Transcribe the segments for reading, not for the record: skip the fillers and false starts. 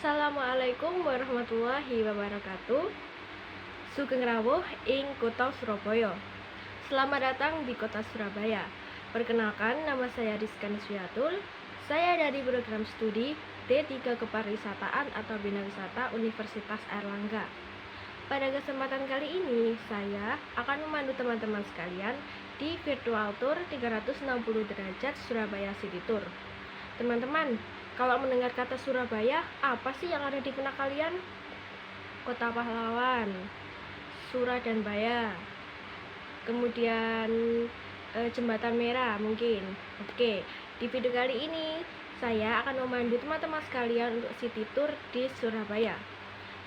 Assalamualaikum warahmatullahi wabarakatuh. Sugeng rawuh ing kota Surabaya. Selamat datang di kota Surabaya. Perkenalkan, nama saya Rizka Niswiatul. Saya dari program studi D3 Kepariwisataan atau Bina Wisata Universitas Airlangga. Pada kesempatan kali ini, saya akan memandu teman-teman sekalian di virtual tour 360 derajat Surabaya City Tour. Teman-teman, kalau mendengar kata Surabaya, apa sih yang ada di benak kalian? Kota pahlawan, Surah dan Baya, kemudian Jembatan Merah mungkin. Oke, di video kali ini saya akan memandu teman-teman sekalian untuk city tour di Surabaya.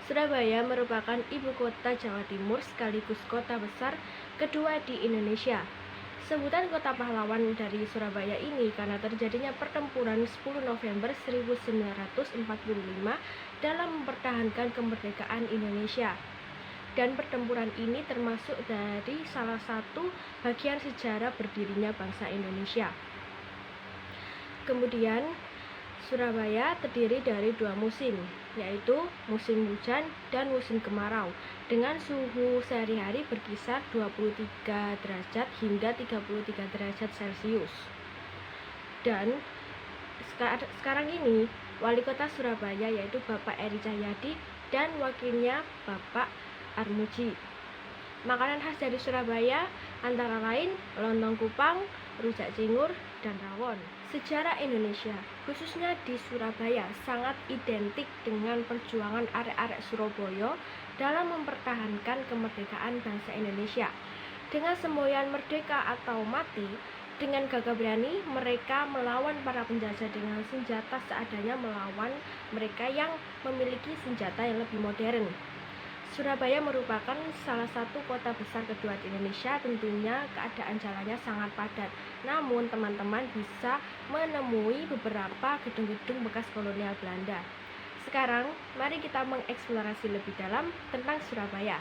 Surabaya merupakan ibu kota Jawa Timur sekaligus kota besar kedua di Indonesia. Sebutan kota pahlawan dari Surabaya ini karena terjadinya pertempuran 10 November 1945 dalam mempertahankan kemerdekaan Indonesia. Dan pertempuran ini termasuk dari salah satu bagian sejarah berdirinya bangsa Indonesia. Kemudian Surabaya terdiri dari dua musim, yaitu musim hujan dan musim kemarau, dengan suhu sehari-hari berkisar 23 derajat hingga 33 derajat Celcius. Dan sekarang ini wali kota Surabaya yaitu Bapak Eri Cahyadi dan wakilnya Bapak Armuji. Makanan khas dari Surabaya antara lain lontong kupang, rujak cingur, dan rawon. Sejarah Indonesia, khususnya di Surabaya, sangat identik dengan perjuangan arek-arek Surabaya dalam mempertahankan kemerdekaan bangsa Indonesia. Dengan semboyan merdeka atau mati, dengan gagah berani mereka melawan para penjajah dengan senjata seadanya, melawan mereka yang memiliki senjata yang lebih modern. Surabaya merupakan salah satu kota besar kedua di Indonesia. Tentunya keadaan jalannya sangat padat, namun teman-teman bisa menemui beberapa gedung-gedung bekas kolonial Belanda. Sekarang mari kita mengeksplorasi lebih dalam tentang Surabaya.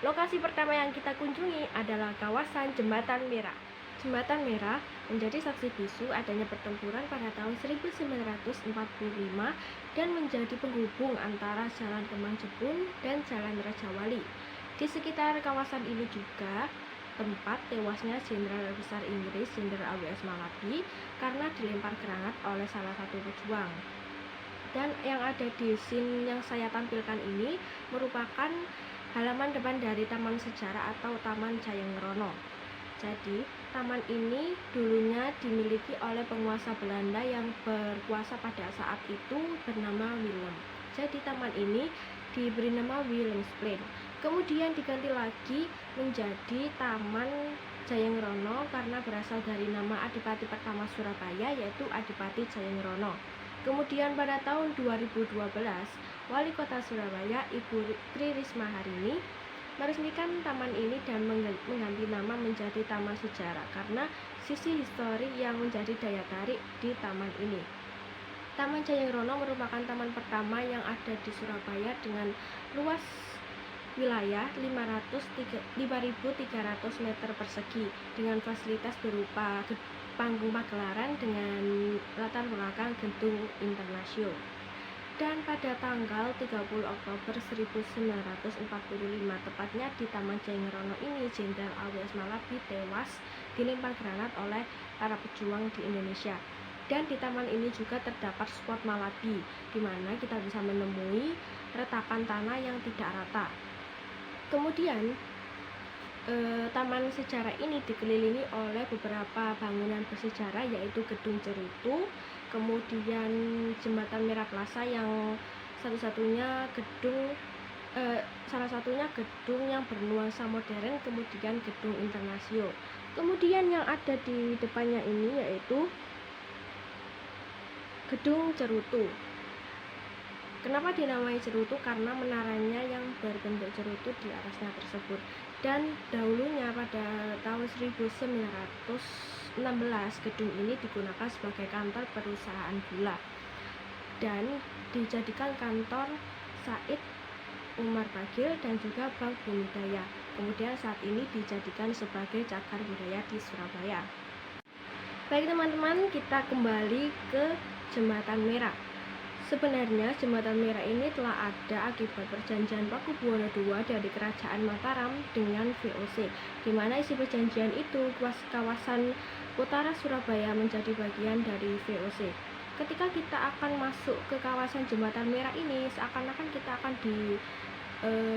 Lokasi pertama yang kita kunjungi adalah kawasan Jembatan Merah. Jembatan Merah menjadi saksi bisu adanya pertempuran pada tahun 1945 dan menjadi penghubung antara Jalan Kemang Jepun dan Jalan Raja Wali. Di sekitar kawasan ini juga tempat tewasnya Jenderal Besar Inggris Jenderal A.W.S. Malabi karena dilempar granat oleh salah satu pejuang. Dan yang ada di scene yang saya tampilkan ini merupakan halaman depan dari Taman Sejarah atau Taman Jayengrono. Jadi, taman ini dulunya dimiliki oleh penguasa Belanda yang berkuasa pada saat itu bernama Willem. Jadi, taman ini diberi nama Willemsplein. Kemudian diganti lagi menjadi Taman Jayengrono karena berasal dari nama Adipati pertama Surabaya, yaitu Adipati Jayengrono. Kemudian pada tahun 2012, Wali Kota Surabaya Ibu Tri Risma Harini meresmikan taman ini dan mengganti nama menjadi Taman Sejarah karena sisi histori yang menjadi daya tarik di taman ini. Taman Jayengrono merupakan taman pertama yang ada di Surabaya dengan luas wilayah 5.300 meter persegi dengan fasilitas berupa panggung pagelaran dengan latar belakang gedung Internasio. Dan pada tanggal 30 Oktober 1945 tepatnya di Taman Jayengrono ini Jenderal A.W.S. Malabi tewas dilempar granat oleh para pejuang di Indonesia. Dan di taman ini juga terdapat spot Malabi, di mana kita bisa menemui retakan tanah yang tidak rata. Kemudian taman sejarah ini dikelilingi oleh beberapa bangunan bersejarah yaitu Gedung Cerutu, kemudian Jembatan Merah Plaza yang salah satunya gedung yang bernuansa modern, kemudian Gedung Internasio. Kemudian yang ada di depannya ini yaitu Gedung Cerutu. Kenapa dinamai cerutu? Karena menaranya yang berbentuk cerutu di atasnya tersebut. Dan dahulunya pada tahun 1916 gedung ini digunakan sebagai kantor perusahaan gula dan dijadikan kantor Said Umar Bagil dan juga Bank Bumidaya. Kemudian saat ini dijadikan sebagai cagar budaya di Surabaya. Baik teman-teman, kita kembali ke Jembatan Merah. Sebenarnya jembatan merah ini telah ada akibat perjanjian Pakubuwono II dari Kerajaan Mataram dengan VOC, di mana isi perjanjian itu kawasan utara Surabaya menjadi bagian dari VOC. Ketika kita akan masuk ke kawasan jembatan merah ini, seakan-akan kita akan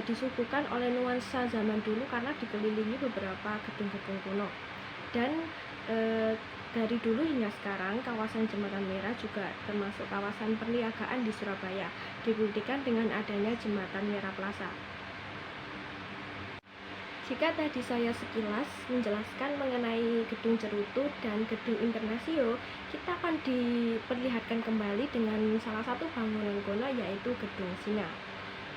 disuguhkan oleh nuansa zaman dulu karena dikelilingi beberapa gedung-gedung kuno. Dan dari dulu hingga sekarang, kawasan Jembatan Merah juga termasuk kawasan perniagaan di Surabaya, dibuktikan dengan adanya Jembatan Merah Plaza. Jika tadi saya sekilas menjelaskan mengenai Gedung Cerutu dan Gedung Internasio, kita akan diperlihatkan kembali dengan salah satu bangunan kuno, yaitu Gedung Singa.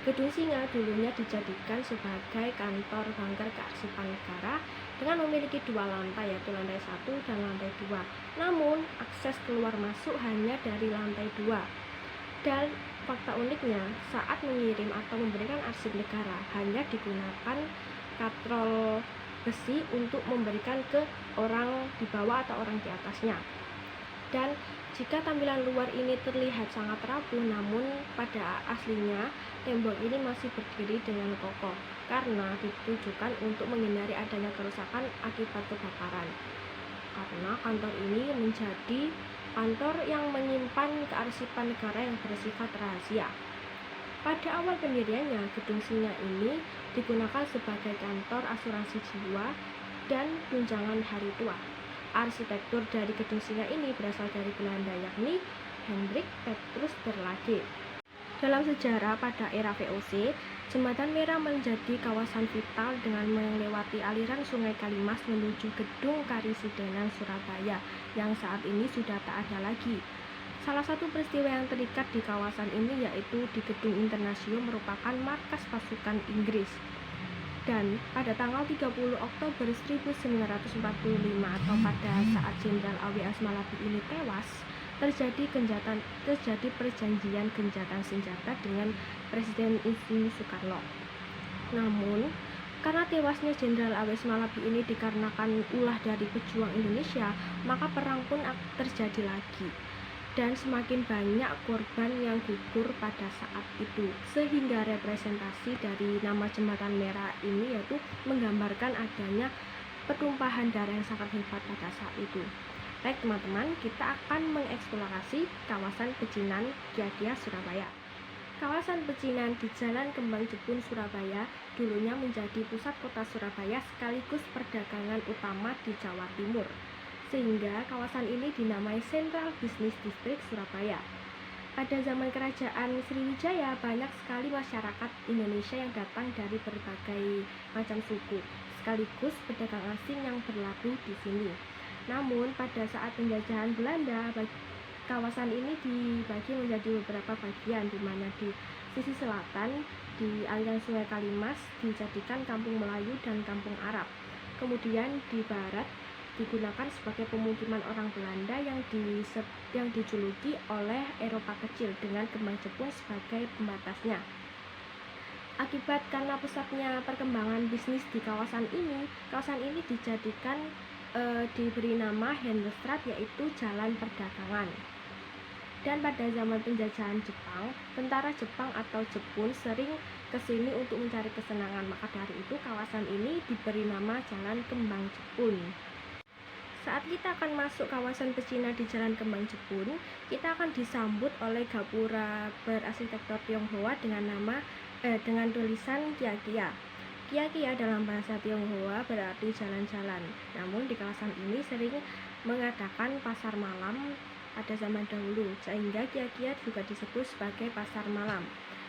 Gedung Singa dulunya dijadikan sebagai kantor Bangker Kearsipan Negara dengan memiliki 2 lantai, yaitu lantai 1 dan lantai 2. Namun, akses keluar masuk hanya dari lantai 2. Dan fakta uniknya, saat mengirim atau memberikan arsip negara, hanya digunakan katrol besi untuk memberikan ke orang di bawah atau orang di atasnya. Dan jika tampilan luar ini terlihat sangat rapuh, namun pada aslinya tembok ini masih berdiri dengan kokoh karena ditujukan untuk menghindari adanya kerusakan akibat kebakaran. Karena kantor ini menjadi kantor yang menyimpan kearsipan negara yang bersifat rahasia. Pada awal pendiriannya, Gedung Singa ini digunakan sebagai kantor asuransi jiwa dan tunjangan hari tua. Arsitektur dari Gedung Singa ini berasal dari Belanda, yakni Hendrik Petrus Verlage. Dalam sejarah pada era VOC, Jembatan Merah menjadi kawasan vital dengan melewati aliran Sungai Kalimas menuju Gedung Karisidenan Surabaya yang saat ini sudah tak ada lagi. Salah satu peristiwa yang terikat di kawasan ini yaitu di Gedung Internasio merupakan markas pasukan Inggris. Dan pada tanggal 30 Oktober 1945 atau pada saat Jenderal A.W.S. Malabi ini tewas, terjadi perjanjian gencatan senjata dengan Presiden Insinyur Soekarno. Namun, karena tewasnya Jenderal A.W.S. Malabi ini dikarenakan ulah dari pejuang Indonesia, maka perang pun terjadi lagi. Dan semakin banyak korban yang gugur pada saat itu, sehingga representasi dari nama Jembatan Merah ini yaitu menggambarkan adanya pertumpahan darah yang sangat hebat pada saat itu. Baik teman-teman, kita akan mengeksplorasi kawasan Pecinan, Kiagia, Surabaya. Kawasan Pecinan di Jalan Kembang Jepun, Surabaya dulunya menjadi pusat kota Surabaya sekaligus perdagangan utama di Jawa Timur, sehingga kawasan ini dinamai Central Business District Surabaya. Pada zaman kerajaan Sriwijaya, banyak sekali masyarakat Indonesia yang datang dari berbagai macam suku, sekaligus pedagang asing yang berlabuh di sini. Namun, pada saat penjajahan Belanda, kawasan ini dibagi menjadi beberapa bagian, di mana di sisi selatan, di aliran Sungai Kalimas, dijadikan Kampung Melayu dan Kampung Arab. Kemudian di barat digunakan sebagai pemukiman orang Belanda yang dijuluki oleh Eropa Kecil dengan Kembang Jepun sebagai pembatasnya. Akibat karena pesatnya perkembangan bisnis di kawasan ini dijadikan diberi nama Handelsstraat, yaitu jalan perdagangan. Dan pada zaman penjajahan Jepang, tentara Jepang atau Jepun sering kesini untuk mencari kesenangan, maka dari itu kawasan ini diberi nama Jalan Kembang Jepun. Saat kita akan masuk kawasan Pecinan di Jalan Kembang Jepun, kita akan disambut oleh gapura berarsitektur Tionghoa dengan tulisan Kiagia. Kiagia dalam bahasa Tionghoa berarti jalan-jalan. Namun di kawasan ini sering mengadakan pasar malam pada zaman dahulu, sehingga Kiagia juga disebut sebagai pasar malam.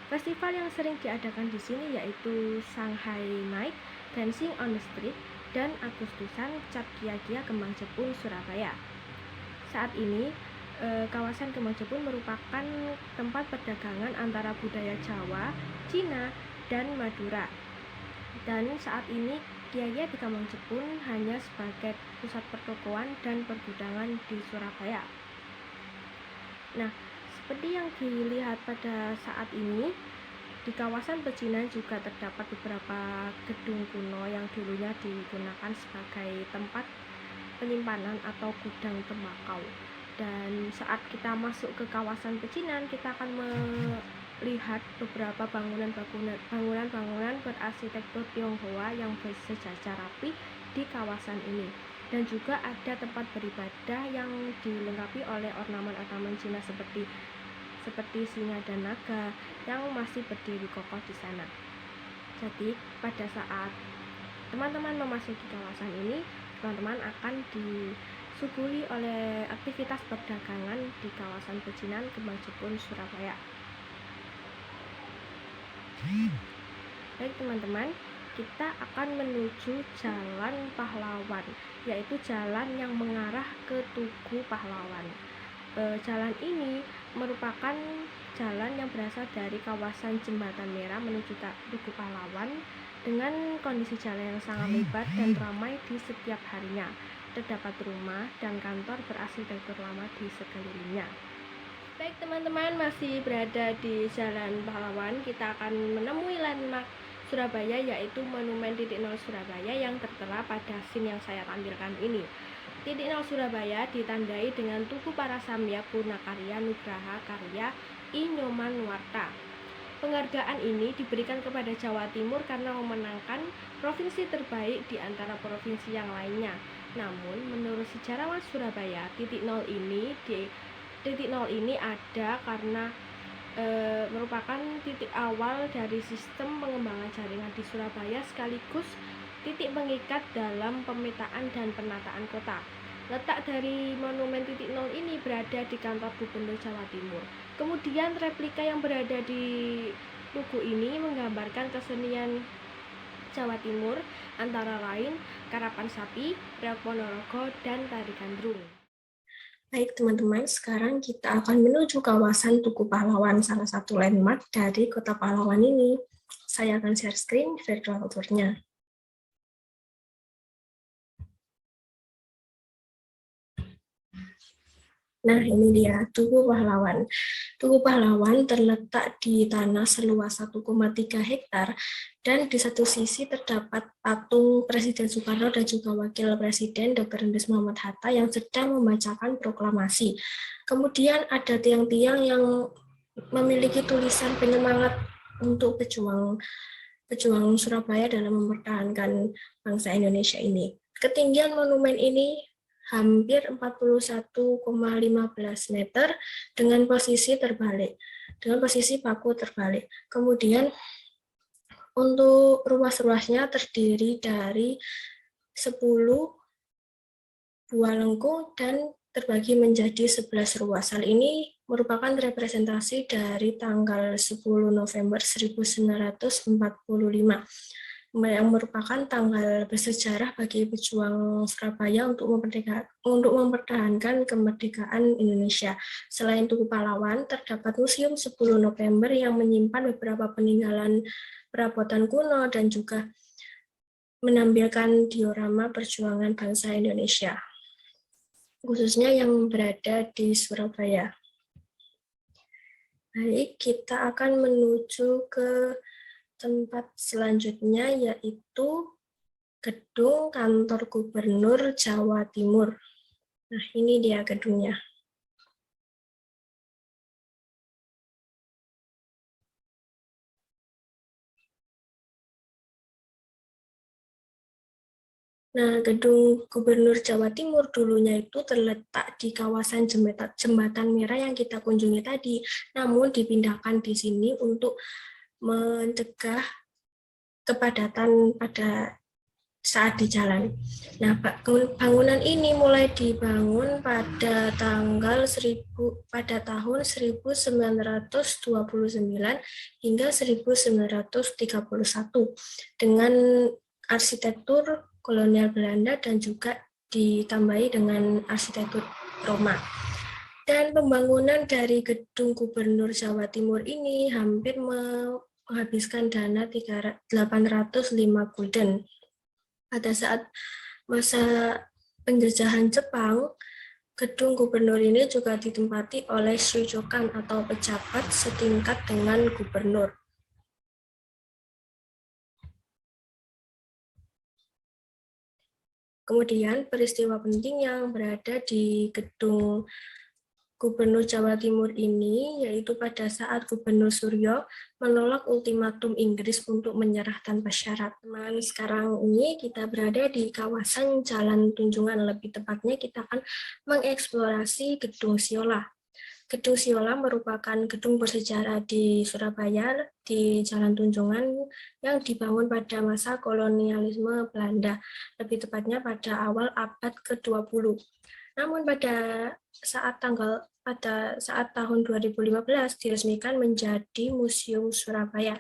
Festival yang sering diadakan di sini yaitu Shanghai Night, Dancing on the Street, dan Agustusan Cap Kiagia Kembang Jepun, Surabaya. Saat ini kawasan Kembang Jepun merupakan tempat perdagangan antara budaya Jawa, Cina, dan Madura. Dan saat ini Kiagia di Kembang Jepun hanya sebagai pusat pertokoan dan pergudangan di Surabaya. Nah, seperti yang dilihat pada saat ini, di kawasan Pecinan juga terdapat beberapa gedung kuno yang dulunya digunakan sebagai tempat penyimpanan atau gudang tembakau. Dan saat kita masuk ke kawasan pecinan, kita akan melihat beberapa bangunan berarsitektur Tionghoa yang bersejajar rapi di kawasan ini. Dan juga ada tempat beribadah yang dilengkapi oleh ornamen-ornamen Cina seperti singa dan naga yang masih berdiri kokoh di sana. Jadi pada saat teman-teman memasuki kawasan ini, teman-teman akan disuguhi oleh aktivitas perdagangan di kawasan pecinan Kembang Jepun, Surabaya. Baik teman-teman, kita akan menuju Jalan Pahlawan, yaitu jalan yang mengarah ke Tugu Pahlawan. Jalan ini merupakan jalan yang berasal dari kawasan Jembatan Merah menuju Tugu Pahlawan dengan kondisi jalan yang sangat lebar dan ramai di setiap harinya. Terdapat rumah dan kantor berarsitektur lama di sekelilingnya. Baik teman-teman, masih berada di Jalan Pahlawan, kita akan menemui landmark Surabaya, yaitu Monumen Titik Nol Surabaya yang tertera pada scene yang saya tampilkan ini. Titik Nol Surabaya ditandai dengan Tugu Parasamya Purnakarya Nugraha Karya I Nyoman Nuarta. Penghargaan ini diberikan kepada Jawa Timur karena memenangkan provinsi terbaik di antara provinsi yang lainnya. Namun, menurut sejarawan Surabaya, titik nol ini ada karena merupakan titik awal dari sistem pengembangan jaringan di Surabaya sekaligus titik pengikat dalam pemetaan dan penataan kota. Letak dari monumen titik nol ini berada di kantor Gubernur Jawa Timur. Kemudian replika yang berada di tugu ini menggambarkan kesenian Jawa Timur, antara lain karapan sapi, reok Ponorogo, dan tari gandrung. Baik teman-teman, sekarang kita akan menuju kawasan Tugu Pahlawan, salah satu landmark dari Kota Pahlawan ini. Saya akan share screen virtual tour-nya. Nah, ini dia Tugu Pahlawan. Tugu Pahlawan terletak di tanah seluas 1,3 hektar dan di satu sisi terdapat patung Presiden Soekarno dan juga Wakil Presiden Dr. Andes Muhammad Hatta yang sedang membacakan proklamasi. Kemudian ada tiang-tiang yang memiliki tulisan penyemangat untuk pejuang Surabaya dalam mempertahankan bangsa Indonesia ini. Ketinggian monumen ini hampir 41,15 meter dengan posisi paku terbalik. Kemudian untuk ruas-ruasnya terdiri dari 10 buah lengkung dan terbagi menjadi 11 ruas. Hal ini merupakan representasi dari tanggal 10 November 1945 yang merupakan tanggal bersejarah bagi pejuang Surabaya untuk mempertahankan kemerdekaan Indonesia. Selain Tugu Pahlawan, terdapat Museum 10 November yang menyimpan beberapa peninggalan perabotan kuno dan juga menampilkan diorama perjuangan bangsa Indonesia, khususnya yang berada di Surabaya. Baik, kita akan menuju ke tempat selanjutnya, yaitu gedung kantor Gubernur Jawa Timur. Nah, ini dia gedungnya. Nah, gedung Gubernur Jawa Timur dulunya itu terletak di kawasan Jembatan Merah yang kita kunjungi tadi, namun dipindahkan di sini untuk mencegah kepadatan pada saat di jalan. Nah, bangunan ini mulai dibangun pada tahun 1929 hingga 1931 dengan arsitektur kolonial Belanda dan juga ditambahi dengan arsitektur Roma. Dan pembangunan dari gedung Gubernur Jawa Timur ini hampir menghabiskan dana 805 gulden. Pada saat masa penjajahan Jepang, gedung gubernur ini juga ditempati oleh shujokan atau pejabat setingkat dengan gubernur. Kemudian peristiwa penting yang berada di gedung Gubernur Jawa Timur ini, yaitu pada saat Gubernur Suryo menolak ultimatum Inggris untuk menyerah tanpa syarat. Sekarang ini kita berada di kawasan Jalan Tunjungan, lebih tepatnya kita akan mengeksplorasi Gedung Siola. Gedung Siola merupakan gedung bersejarah di Surabaya di Jalan Tunjungan yang dibangun pada masa kolonialisme Belanda, lebih tepatnya pada awal abad ke-20. Namun pada saat tahun 2015 diresmikan menjadi Museum Surabaya.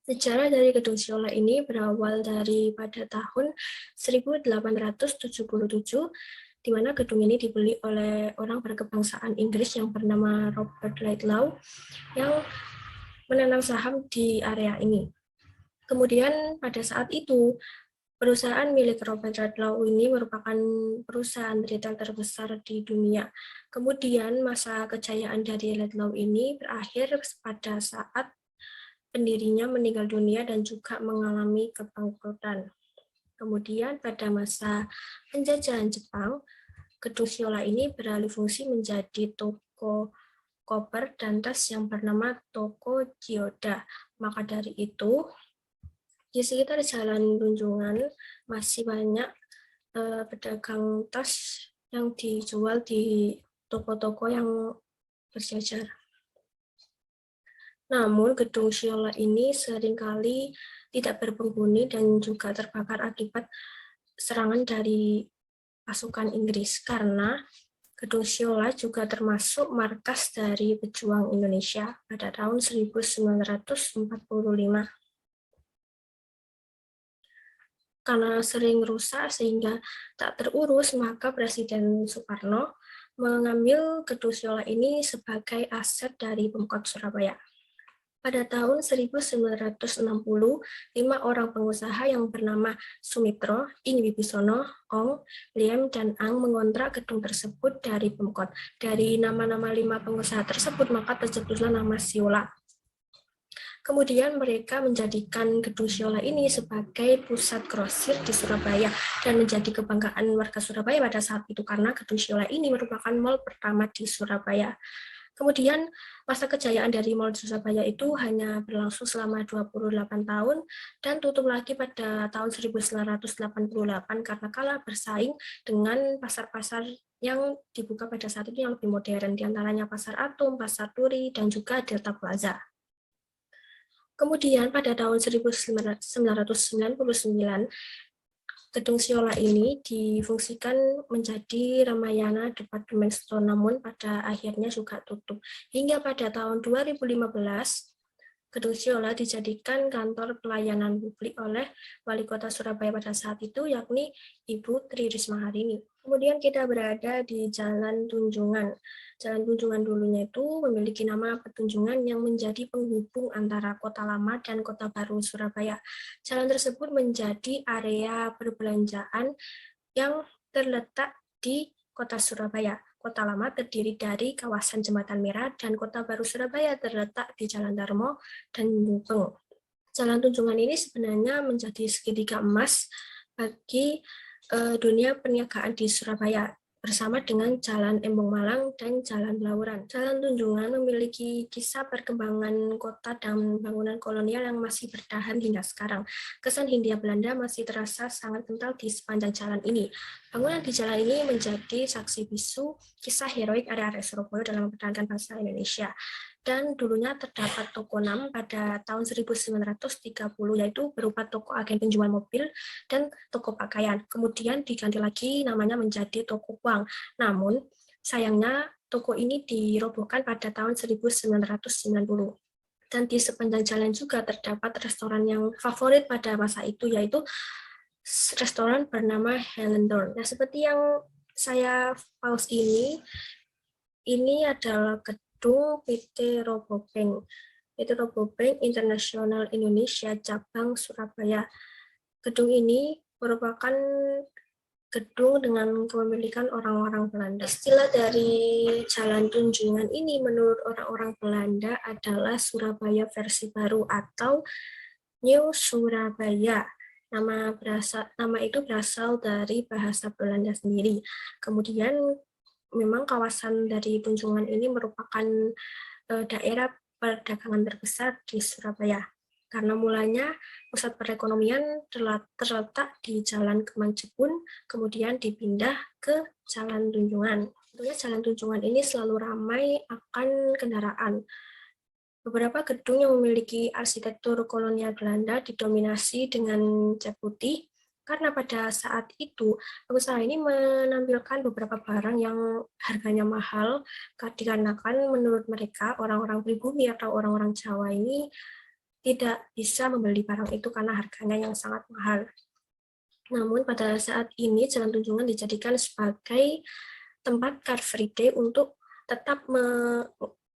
Sejarah dari Gedung Siola ini berawal dari pada tahun 1877, di mana gedung ini dibeli oleh orang berkebangsaan Inggris yang bernama Robert Laidlaw yang menanam saham di area ini. Kemudian pada saat itu, perusahaan milik Robert Laidlaw ini merupakan perusahaan retail terbesar di dunia. Kemudian masa kejayaan dari Laidlaw ini berakhir pada saat pendirinya meninggal dunia dan juga mengalami kebangkrutan. Kemudian pada masa penjajahan Jepang, Gedung Siola ini beralih fungsi menjadi toko koper dan tas yang bernama Toko Chiyoda. Maka dari itu, di sekitar Jalan Tunjungan masih banyak pedagang tas yang dijual di toko-toko yang berjajar. Namun, Gedung Siola ini seringkali tidak berpenghuni dan juga terbakar akibat serangan dari pasukan Inggris, karena Gedung Siola juga termasuk markas dari pejuang Indonesia pada tahun 1945. Karena sering rusak sehingga tak terurus, maka Presiden Soekarno mengambil Gedung Siola ini sebagai aset dari Pemkot Surabaya. Pada tahun 1960, 5 orang pengusaha yang bernama Sumitro, Ing Wibisono, Ong, Liem, dan Ang mengontrak gedung tersebut dari Pemkot. Dari nama-nama 5 pengusaha tersebut, maka tercetuslah nama Siola. Kemudian mereka menjadikan Gedung Siola ini sebagai pusat grosir di Surabaya dan menjadi kebanggaan warga Surabaya pada saat itu karena Gedung Siola ini merupakan mal pertama di Surabaya. Kemudian masa kejayaan dari Mall Surabaya itu hanya berlangsung selama 28 tahun dan tutup lagi pada tahun 1988 karena kalah bersaing dengan pasar-pasar yang dibuka pada saat itu yang lebih modern, diantaranya Pasar Atom, Pasar Turi, dan juga Delta Plaza. Kemudian pada tahun 1999, Gedung Siola ini difungsikan menjadi Ramayana Department Store, namun pada akhirnya juga tutup. Hingga pada tahun 2015, Gedung Siola dijadikan kantor pelayanan publik oleh Wali Kota Surabaya pada saat itu, yakni Ibu Tri Risma hari ini. Kemudian kita berada di Jalan Tunjungan. Jalan Tunjungan dulunya itu memiliki nama Petunjungan yang menjadi penghubung antara Kota Lama dan Kota Baru Surabaya. Jalan tersebut menjadi area perbelanjaan yang terletak di Kota Surabaya. Kota Lama terdiri dari kawasan Jembatan Merah dan Kota Baru Surabaya terletak di Jalan Darmo dan Gupeng. Jalan Tunjungan ini sebenarnya menjadi segitiga emas bagi dunia perniagaan di Surabaya bersama dengan Jalan Embong Malang dan Jalan Blauran. Jalan Tunjungan memiliki kisah perkembangan kota dan bangunan kolonial yang masih bertahan hingga sekarang. Kesan Hindia Belanda masih terasa sangat kental di sepanjang jalan ini. Bangunan di jalan ini menjadi saksi bisu kisah heroik area-area Surabaya dalam mempertahankan bangsa Indonesia. Dan dulunya terdapat toko 6 pada tahun 1930, yaitu berupa toko agen penjual mobil dan toko pakaian. Kemudian diganti lagi namanya menjadi toko uang. Namun, sayangnya toko ini dirobohkan pada tahun 1990. Dan di sepanjang jalan juga terdapat restoran yang favorit pada masa itu, yaitu restoran bernama Helen Dorn. Nah, seperti yang saya pause ini adalah gedung PT Robobank. PT Robobank Internasional Indonesia Cabang Surabaya. Gedung ini merupakan gedung dengan kepemilikan orang-orang Belanda. Istilah dari Jalan Tunjungan ini menurut orang-orang Belanda adalah Surabaya versi baru atau New Surabaya. Nama itu berasal dari bahasa Belanda sendiri. Kemudian memang kawasan dari Tunjungan ini merupakan daerah perdagangan terbesar di Surabaya. Karena mulanya pusat perekonomian terletak di Jalan Kemang Jepun, kemudian dipindah ke Jalan Tunjungan. Tentunya Jalan Tunjungan ini selalu ramai akan kendaraan. Beberapa gedung yang memiliki arsitektur kolonial Belanda didominasi dengan cat putih, karena pada saat itu pengusaha ini menampilkan beberapa barang yang harganya mahal, dikarenakan menurut mereka orang-orang pribumi atau orang-orang Jawa ini tidak bisa membeli barang itu karena harganya yang sangat mahal. Namun pada saat ini Jalan Tunjungan dijadikan sebagai tempat Car Free Day untuk tetap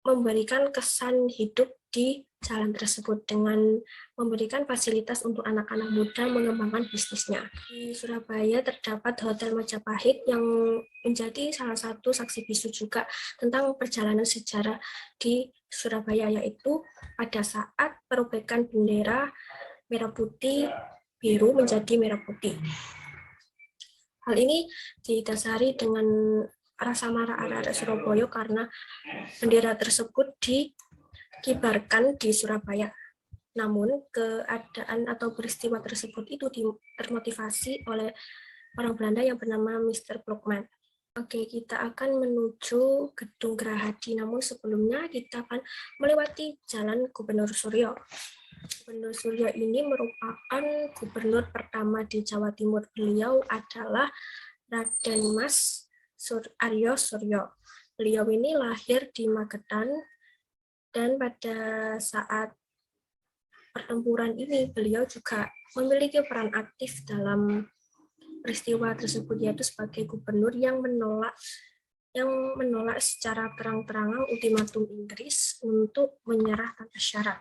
memberikan kesan hidup di jalan tersebut dengan memberikan fasilitas untuk anak-anak muda mengembangkan bisnisnya. Di Surabaya terdapat Hotel Majapahit yang menjadi salah satu saksi bisu juga tentang perjalanan sejarah di Surabaya, yaitu pada saat perobekan bendera merah putih biru menjadi merah putih. Hal ini didasari dengan rasa marah arek-arek Surabaya karena bendera tersebut dikibarkan di Surabaya. Namun keadaan atau peristiwa tersebut itu termotivasi oleh orang Belanda yang bernama Mr. Blokman. Oke, kita akan menuju Gedung Gerahadi, namun sebelumnya kita akan melewati Jalan Gubernur Suryo. Gubernur Suryo ini merupakan gubernur pertama di Jawa Timur. Beliau adalah Raden Mas Aryo Suryo. Beliau ini lahir di Magetan, dan pada saat pertempuran ini beliau juga memiliki peran aktif dalam peristiwa tersebut, yaitu sebagai gubernur yang menolak secara terang-terangan ultimatum Inggris untuk menyerah tanpa syarat.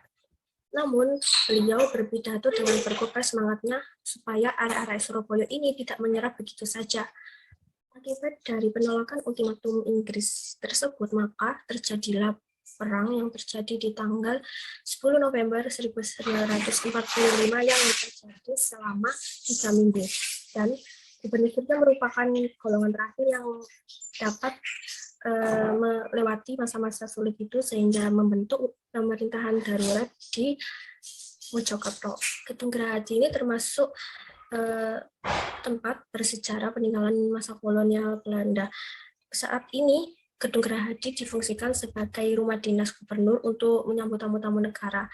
Namun, beliau berpidato dengan berkobar semangatnya supaya arek-arek Surabaya ini tidak menyerah begitu saja. Akibat dari penolakan ultimatum Inggris tersebut, maka terjadilah perang yang terjadi di tanggal 10 November 1945 yang terjadi selama 3 minggu. Dan Gubernur Suryo merupakan golongan terakhir yang dapat melewati masa-masa sulit itu sehingga membentuk pemerintahan darurat di Mojokerto. Gedung Gerahadi ini termasuk tempat bersejarah peninggalan masa kolonial Belanda. Saat ini Gedung Gerahadi difungsikan sebagai rumah dinas gubernur untuk menyambut tamu-tamu negara.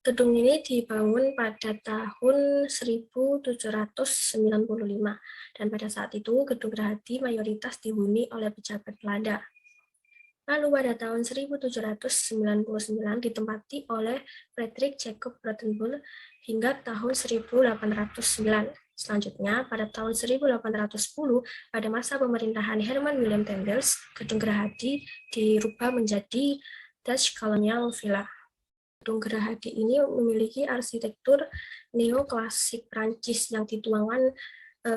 Gedung ini dibangun pada tahun 1795, dan pada saat itu Gedung Gerahadi mayoritas dihuni oleh pejabat Belanda. Lalu pada tahun 1799 ditempati oleh Frederick Jacob Rothenbull hingga tahun 1809. Selanjutnya, pada tahun 1810, pada masa pemerintahan Herman Willem Tendels, Gedung Gerahadi dirubah menjadi Dutch Colonial Villa. Gedung Gerahadi ini memiliki arsitektur neoklasik Prancis yang dituangkan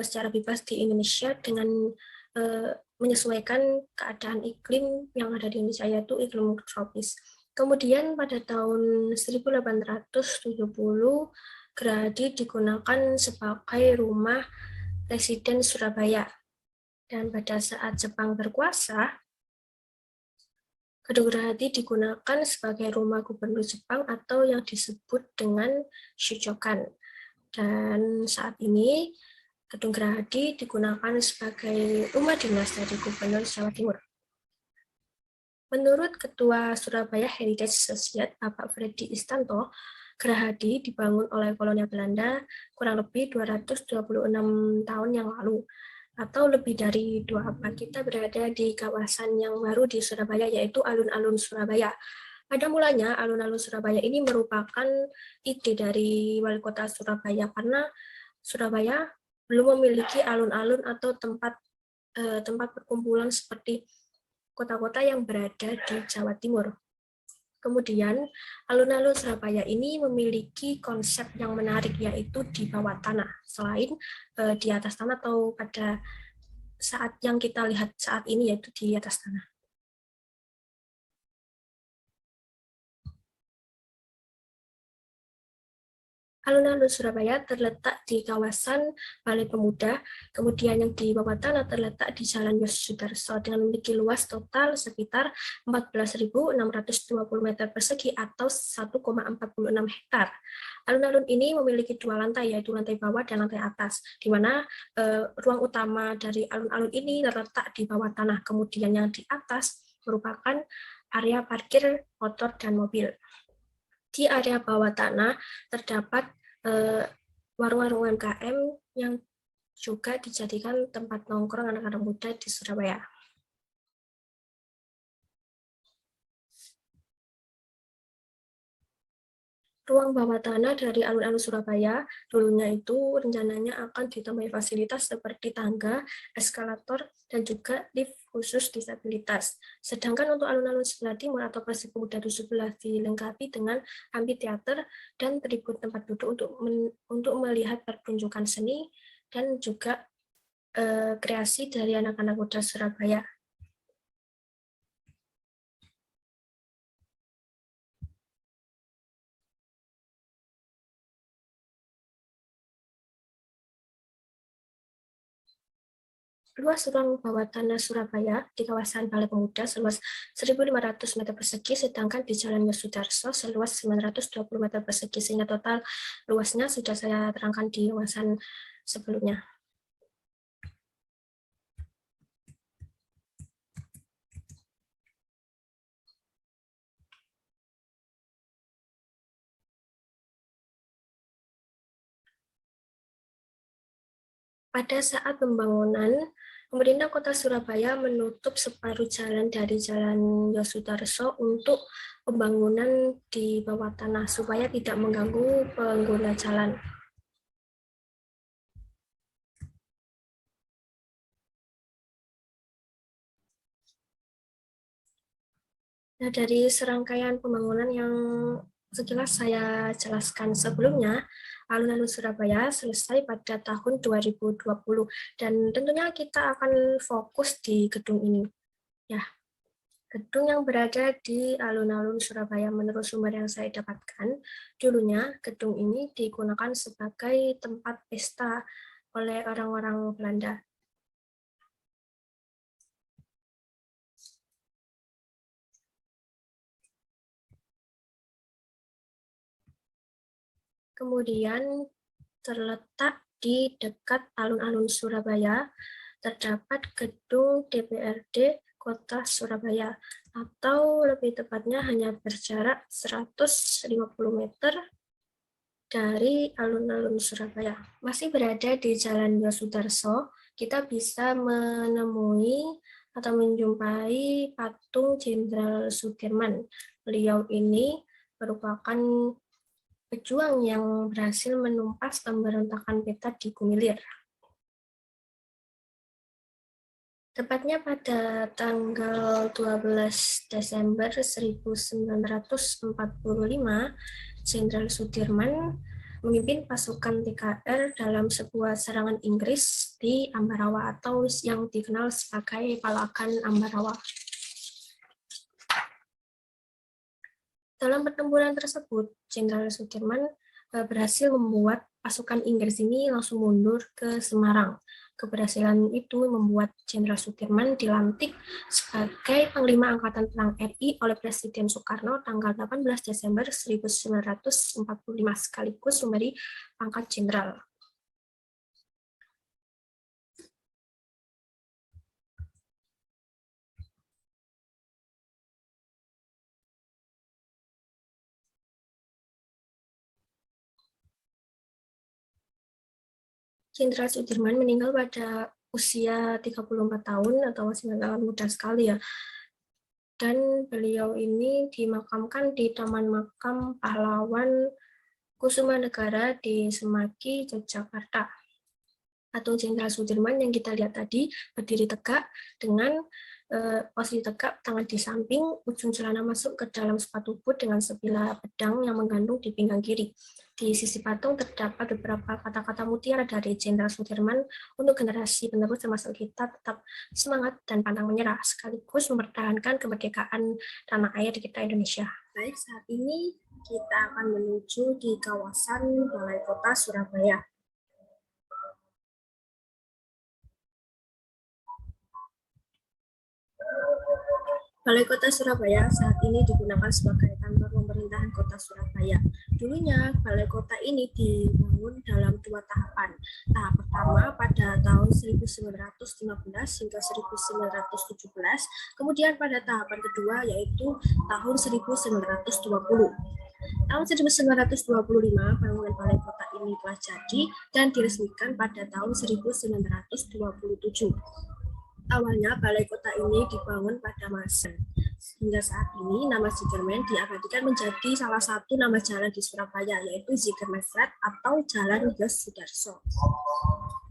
secara bebas di Indonesia dengan menyesuaikan keadaan iklim yang ada di Indonesia, yaitu iklim tropis. Kemudian pada tahun 1870, Gerahadi digunakan sebagai rumah Presiden Surabaya. Dan pada saat Jepang berkuasa, Gedung Gerahadi digunakan sebagai rumah gubernur Jepang atau yang disebut dengan Shuchokan. Dan saat ini Gedung Gerahadi digunakan sebagai rumah dinas dari Gubernur Jawa Timur. Menurut Ketua Surabaya Heritage Society, Bapak Freddy Istanto, Gerahadi dibangun oleh kolonial Belanda kurang lebih 226 tahun yang lalu, atau lebih dari 2 abad. Kita berada di kawasan yang baru di Surabaya, yaitu alun-alun Surabaya. Pada mulanya, alun-alun Surabaya ini merupakan ide dari wali kota Surabaya, karena Surabaya belum memiliki alun-alun atau tempat perkumpulan seperti kota-kota yang berada di Jawa Timur. Kemudian, alun-alun Surabaya ini memiliki konsep yang menarik, yaitu di bawah tanah. Selain di atas tanah atau pada saat yang kita lihat saat ini, yaitu di atas tanah. Alun-alun Surabaya terletak di kawasan Balai Pemuda, kemudian yang di bawah tanah terletak di Jalan Yosudarso dengan memiliki luas total sekitar 14.620 meter persegi atau 1,46 hektar. Alun-alun ini memiliki dua lantai, yaitu lantai bawah dan lantai atas, di mana ruang utama dari alun-alun ini terletak di bawah tanah, kemudian yang di atas merupakan area parkir motor dan mobil. Di area bawah tanah terdapat warung-warung UMKM yang juga dijadikan tempat nongkrong anak-anak muda di Surabaya. Ruang bawah tanah dari alun-alun Surabaya dulunya itu rencananya akan ditambahi fasilitas seperti tangga, eskalator, dan juga lift khusus disabilitas. Sedangkan untuk alun-alun sebelah timur atau Persib Pemuda 17 dilengkapi dengan amphitheater dan tribun tempat duduk untuk melihat pertunjukan seni dan juga kreasi dari anak-anak muda Surabaya. Luas ruang bawah tanah Surabaya di kawasan Balai Pemuda seluas 1.500 meter persegi, sedangkan di Jalan Yosudarso seluas 920 meter persegi, sehingga total luasnya sudah saya terangkan di ulasan sebelumnya. Pada saat pembangunan, pemerintah Kota Surabaya menutup separuh jalan dari Jalan Yosudarso untuk pembangunan di bawah tanah supaya tidak mengganggu pengguna jalan. Nah, dari serangkaian pembangunan yang sekilas saya jelaskan sebelumnya, alun-alun Surabaya selesai pada tahun 2020 dan tentunya kita akan fokus di gedung ini. Ya, gedung yang berada di alun-alun Surabaya menurut sumber yang saya dapatkan, dulunya gedung ini digunakan sebagai tempat pesta oleh orang-orang Belanda. Kemudian terletak di dekat alun-alun Surabaya, terdapat gedung DPRD Kota Surabaya, atau lebih tepatnya hanya berjarak 150 meter dari alun-alun Surabaya. Masih berada di Jalan Yosudarso, kita bisa menemui atau menjumpai patung Jenderal Sudirman. Beliau ini merupakan pejuang yang berhasil menumpas pemberontakan PETA di Gumilir. Tepatnya pada tanggal 12 Desember 1945, Jenderal Sudirman memimpin pasukan TKR dalam sebuah serangan Inggris di Ambarawa atau yang dikenal sebagai Palagan Ambarawa. Dalam pertempuran tersebut, Jenderal Sudirman berhasil membuat pasukan Inggris ini langsung mundur ke Semarang. Keberhasilan itu membuat Jenderal Sudirman dilantik sebagai Panglima Angkatan Perang RI oleh Presiden Soekarno tanggal 18 Desember 1945 sekaligus memberi pangkat jenderal. Jenderal Sudirman meninggal pada usia 34 tahun atau masih sangat muda sekali ya. Dan beliau ini dimakamkan di Taman Makam Pahlawan Kusumanegara di Semaki, Yogyakarta. Patung Jenderal Sudirman yang kita lihat tadi berdiri tegak dengan posisi tegap, tangan di samping, ujung celana masuk ke dalam sepatu boot dengan sebilah pedang yang menggantung di pinggang kiri. Di sisi patung terdapat beberapa kata-kata mutiara dari Jenderal Sudirman untuk generasi penerus termasuk kita tetap semangat dan pantang menyerah, sekaligus mempertahankan kemerdekaan tanah air kita Indonesia. Baik, saat ini kita akan menuju di kawasan Balai Kota Surabaya. Balai Kota Surabaya saat ini digunakan sebagai kantor pemerintahan Kota Surabaya. Dulunya, Balai Kota ini dibangun dalam 2 tahapan. Tahap pertama pada tahun 1915 hingga 1917, kemudian pada tahapan kedua yaitu tahun 1920. Tahun 1925, bangunan Balai Kota ini telah jadi dan diresmikan pada tahun 1927. Awalnya Balai Kota ini dibangun pada masa. Hingga saat ini, nama Sudirman diabadikan menjadi salah satu nama jalan di Surabaya, yaitu Sudirmanstraat atau Jalan Yos Sudarso.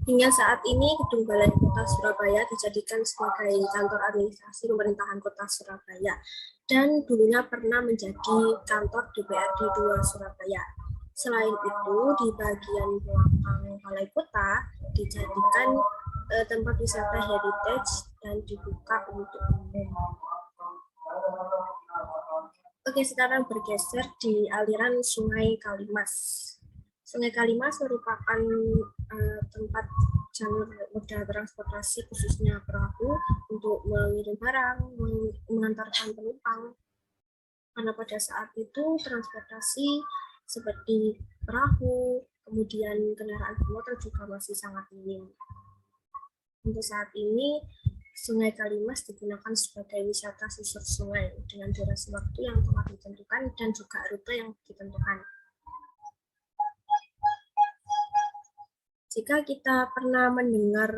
Hingga saat ini, gedung Balai Kota Surabaya dijadikan sebagai kantor administrasi pemerintahan Kota Surabaya, dan dulunya pernah menjadi kantor DPRD 2 Surabaya. Selain itu, di bagian belakang Balai Kota dijadikan tempat wisata heritage dan dibuka untuk umum. Oke, sekarang bergeser di aliran Sungai Kalimas. Sungai Kalimas merupakan tempat jalur moda transportasi khususnya perahu untuk mengirim barang, mengantarkan penumpang. Karena pada saat itu transportasi seperti perahu, kemudian kendaraan bermotor juga masih sangat minim. Untuk saat ini, Sungai Kalimas digunakan sebagai wisata susur sungai dengan durasi waktu yang telah ditentukan dan juga rute yang ditentukan. Jika kita pernah mendengar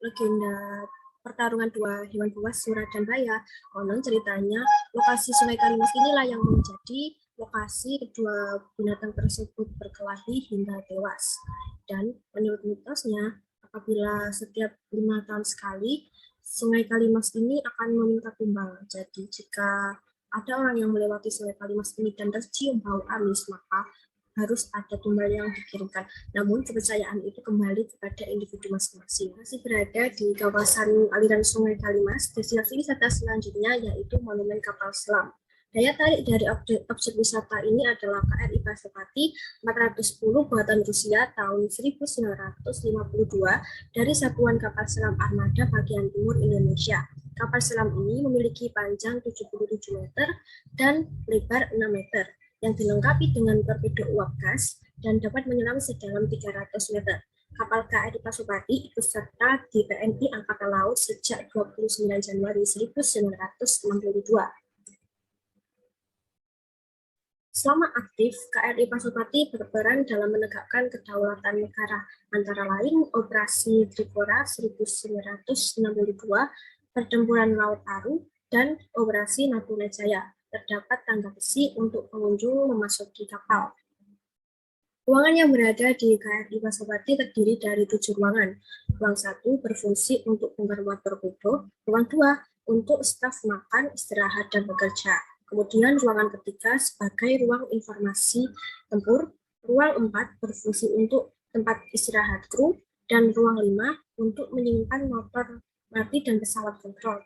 legenda pertarungan dua hewan buas, Sura dan Baya, konon ceritanya lokasi Sungai Kalimas inilah yang menjadi lokasi kedua binatang tersebut berkelahi hingga tewas. Dan menurut mitosnya, apabila setiap 5 tahun sekali, Sungai Kalimas ini akan meminta tumbang. Jadi jika ada orang yang melewati Sungai Kalimas ini dan tercium bau amis, maka harus ada tumbal yang dikirimkan. Namun kepercayaan itu kembali kepada individu masing-masing. Masih berada di kawasan aliran Sungai Kalimas, destinasi wisata selanjutnya yaitu Monumen Kapal Selam. Daya tarik dari objek wisata ini adalah KRI Pasopati 410 buatan Rusia tahun 1952 dari Satuan Kapal Selam Armada bagian timur Indonesia. Kapal selam ini memiliki panjang 77 meter dan lebar 6 meter, yang dilengkapi dengan torpedo uap gas dan dapat menyelam sedalam 300 meter. Kapal KRI Pasopati ikut serta di TNI Angkatan Laut sejak 29 Januari 1962. Selama aktif, KRI Pasopati berperan dalam menegakkan kedaulatan negara, antara lain Operasi Trikora 1962, Pertempuran Laut Aru, dan Operasi Natuna Jaya. Terdapat tangga besi untuk pengunjung memasuki kapal. Ruangan yang berada di KRI Pasopati terdiri dari 7 ruangan. Ruang 1 berfungsi untuk bongkar muat torpedo, ruang 2 untuk staf makan, istirahat, dan bekerja. Kemudian ruangan ketiga sebagai ruang informasi tempur, ruang 4 berfungsi untuk tempat istirahat kru, dan ruang 5 untuk menyimpan motor mati dan pesawat kontrol.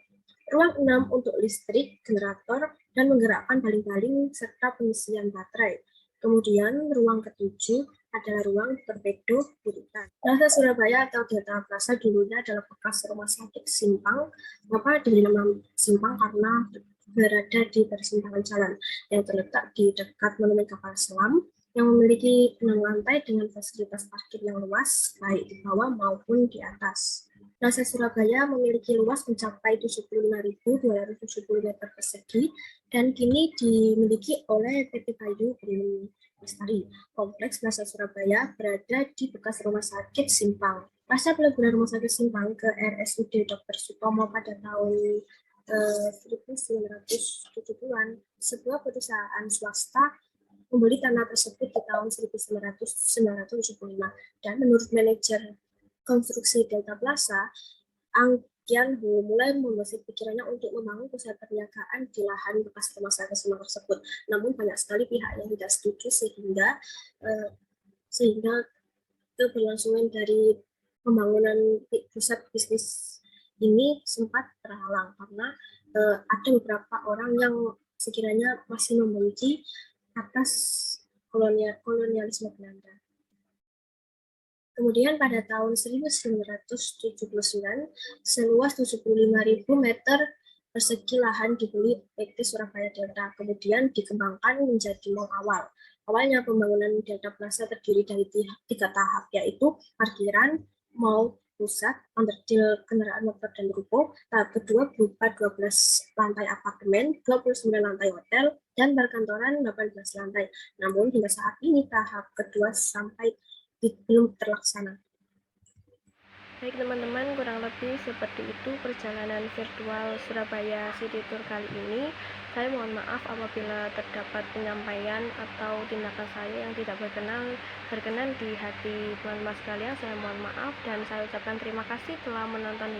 Ruang 6 untuk listrik, generator, dan menggerakkan baling-baling serta pengisian baterai. Kemudian ruang ketujuh adalah ruang torpedo buritan. Plaza Surabaya atau Delta Plaza dulunya adalah bekas rumah sakit Simpang. Kenapa diberi nama Simpang? Karena berada di persimpangan jalan yang terletak di dekat Monumen Kapal Selam yang memiliki 6 lantai dengan fasilitas parkir yang luas baik di bawah maupun di atas. Plaza Surabaya memiliki luas mencapai 75.270 meter persegi dan kini dimiliki oleh PT Bayu Bumi Lestari. Kompleks Plaza Surabaya berada di bekas rumah sakit Simpang. Pasca peleburan rumah sakit Simpang ke RSUD Dr. Sutomo pada tahun 1970-an, sebuah perusahaan swasta membeli tanah tersebut di tahun 1975, dan menurut manajer konstruksi Delta Plaza, Kemudian mulai membersih pikirannya untuk membangun pusat perniagaan di lahan bekas pemasaran semua tersebut. Namun banyak sekali pihak yang tidak setuju sehingga keberlangsungan dari pembangunan pusat bisnis ini sempat terhalang karena ada beberapa orang yang sekiranya masih membenci atas kolonialisme Belanda. Kemudian pada tahun 1979, seluas 75.000 meter persegi lahan dibeli PT Surabaya Delta, kemudian dikembangkan menjadi mall awal. Awalnya pembangunan Delta Plaza terdiri dari 3 tahap, yaitu parkiran, mall pusat, onderdil kendaraan motor dan ruko. Tahap kedua berupa 12 lantai apartemen, 29 lantai hotel, dan perkantoran 18 lantai. Namun hingga saat ini tahap kedua sampai belum terlaksana. Baik teman-teman, kurang lebih seperti itu perjalanan virtual Surabaya City Tour kali ini. Saya mohon maaf apabila terdapat penyampaian atau tindakan saya yang tidak berkenan di hati teman-teman sekalian. Saya mohon maaf dan saya ucapkan terima kasih telah menonton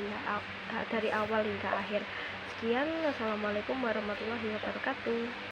dari awal hingga akhir. Sekian, wassalamualaikum warahmatullahi wabarakatuh.